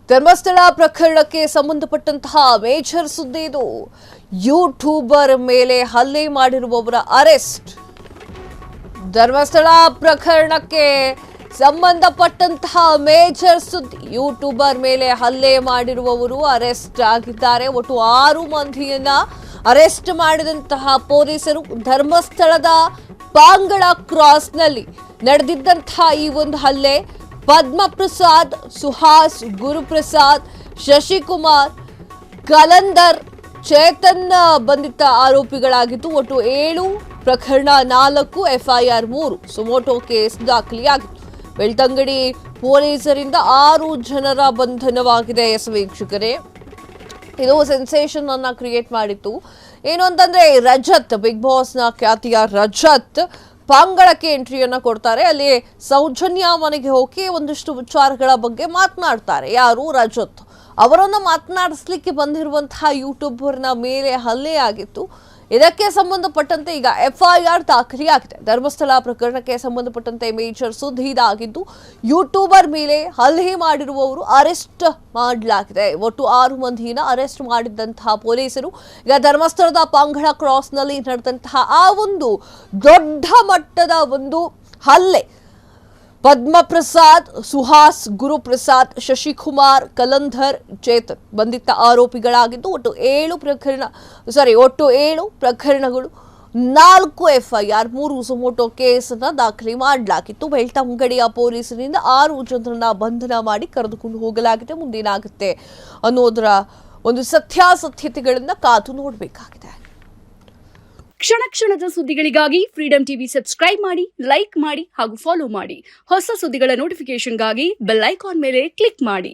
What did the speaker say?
ಧರ್ಮಸ್ಥಳ ಪ್ರಕರಣಕ್ಕೆ ಸಂಬಂಧಪಟ್ಟಂತಹ ಮೇಜರ್ ಸುದ್ದಿ ಇದು. ಯೂಟ್ಯೂಬರ್ ಮೇಲೆ ಹಲ್ಲೆ ಮಾಡಿರುವವರ ಅರೆಸ್ಟ್. ಧರ್ಮಸ್ಥಳ ಪ್ರಕರಣಕ್ಕೆ ಸಂಬಂಧಪಟ್ಟಂತಹ ಮೇಜರ್ ಸುದ್ದಿ. ಯೂಟ್ಯೂಬರ್ ಮೇಲೆ ಹಲ್ಲೆ ಮಾಡಿರುವವರು ಅರೆಸ್ಟ್ ಆಗಿದ್ದಾರೆ. ಒಟ್ಟು 6 ಮಂದಿಯನ್ನ ಅರೆಸ್ಟ್ ಮಾಡಿದಂತಹ ಪೊಲೀಸರು ಧರ್ಮಸ್ಥಳದ ಪಾಂಗಳ ಕ್ರಾಸ್ನಲ್ಲಿ ನಡೆದಿದ್ದಂತಹ ಈ ಒಂದು ಹಲ್ಲೆ ಪದ್ಮಪ್ರಸಾದ್, ಸುಹಾಸ್, ಗುರುಪ್ರಸಾದ್, ಶಶಿಕುಮಾರ್, ಕಲಂದರ್, ಚೇತನ್ ಬಂಧಿತ ಆರೋಪಿಗಳಾಗಿದ್ದು ಒಟ್ಟು 7 ಪ್ರಕರಣ, 4 FIR, 3 ಸುಮೋಟೋ ಕೇಸ್ ದಾಖಲೆಯಾಗಿತ್ತು. ಬೆಳ್ತಂಗಡಿ ಪೊಲೀಸರಿಂದ 6 ಜನರ ಬಂಧನವಾಗಿದೆ. ವೀಕ್ಷಕರೇ, ಇದು ಸೆನ್ಸೇಷನ್ ಅನ್ನ ಕ್ರಿಯೇಟ್ ಮಾಡಿತ್ತು. ಏನು ಅಂತಂದ್ರೆ, ರಜತ್, ಬಿಗ್ ಬಾಸ್ನ ಖ್ಯಾತಿಯ ರಜತ್ ಪಾಂಗಳಕ್ಕೆ ಎಂಟ್ರಿಯನ್ನ ಕೊಡ್ತಾರೆ. ಅಲ್ಲಿ ಸೌಜನ್ಯ ಮನೆಗೆ ಹೋಗಿ ಒಂದಿಷ್ಟು ವಿಚಾರಗಳ ಬಗ್ಗೆ ಮಾತನಾಡ್ತಾರೆ. ಯಾರು? ರಜತ್. ಅವರನ್ನ ಮಾತನಾಡಿಸ್ಲಿಕ್ಕೆ ಬಂದಿರುವಂತಹ ಯೂಟ್ಯೂಬರ್ನ ಮೇಲೆ ಹಲ್ಲೆ ಆಗಿತ್ತು. ಇದಕ್ಕೆ ಸಂಬಂಧಪಟ್ಟಂತೆ ಈಗ FIR ದಾಖಲೆಯಾಗಿದೆ. ಧರ್ಮಸ್ಥಳ ಪ್ರಕರಣಕ್ಕೆ ಸಂಬಂಧಪಟ್ಟಂತೆ ಮೇಜರ್ ಸುದ್ದಿ ಇದಾಗಿದ್ದು, ಯೂಟ್ಯೂಬರ್ ಮೇಲೆ ಹಲ್ಲೆ ಮಾಡಿರುವವರು ಅರೆಸ್ಟ್ ಮಾಡಲಾಗಿದೆ. ಒಟ್ಟು 6 ಮಂದಿನ ಅರೆಸ್ಟ್ ಮಾಡಿದಂತಹ ಪೊಲೀಸರು ಈಗ ಧರ್ಮಸ್ಥಳದ ಪಾಂಗಳ ಕ್ರಾಸ್ನಲ್ಲಿ ನಡೆದಂತಹ ಆ ಒಂದು ದೊಡ್ಡ ಮಟ್ಟದ ಒಂದು ಹಲ್ಲೆ, ಪದ್ಮಪ್ರಸಾದ್, ಸುಹಾಸ್, ಗುರುಪ್ರಸಾದ್, ಶಶಿಕುಮಾರ್, ಕಲಂಧರ್, ಚೇತನ್ ಬಂಧಿತ ಆರೋಪಿಗಳಾಗಿದ್ದು ಒಟ್ಟು 7 ಪ್ರಕರಣಗಳು, 4 FIR, 3 ಸುಮೋಟೋ ಕೇಸನ್ನ ದಾಖಲೆ ಮಾಡಲಾಗಿತ್ತು. ಬೆಳ್ತಂಗಡಿಯ ಪೊಲೀಸರಿಂದ 6 ಜನರನ್ನ ಬಂಧನ ಮಾಡಿ ಕರೆದುಕೊಂಡು ಹೋಗಲಾಗಿದೆ. ಮುಂದೇನಾಗುತ್ತೆ ಅನ್ನೋದರ ಒಂದು ಸತ್ಯಾಸತ್ಯತೆಗಳನ್ನ ಕಾದು ನೋಡಬೇಕಾಗಿದೆ. ಕ್ಷಣ ಕ್ಷಣದ ಸುದ್ದಿಗಳಿಗಾಗಿ ಫ್ರೀಡಂ ಟಿವಿ ಸಬ್ಸ್ಕ್ರೈಬ್ ಮಾಡಿ, ಲೈಕ್ ಮಾಡಿ ಹಾಗೂ ಫಾಲೋ ಮಾಡಿ. ಹೊಸ ಸುದ್ದಿಗಳ ನೋಟಿಫಿಕೇಶನ್ಗಾಗಿ ಬೆಲ್ ಐಕಾನ್ ಮೇಲೆ ಕ್ಲಿಕ್ ಮಾಡಿ.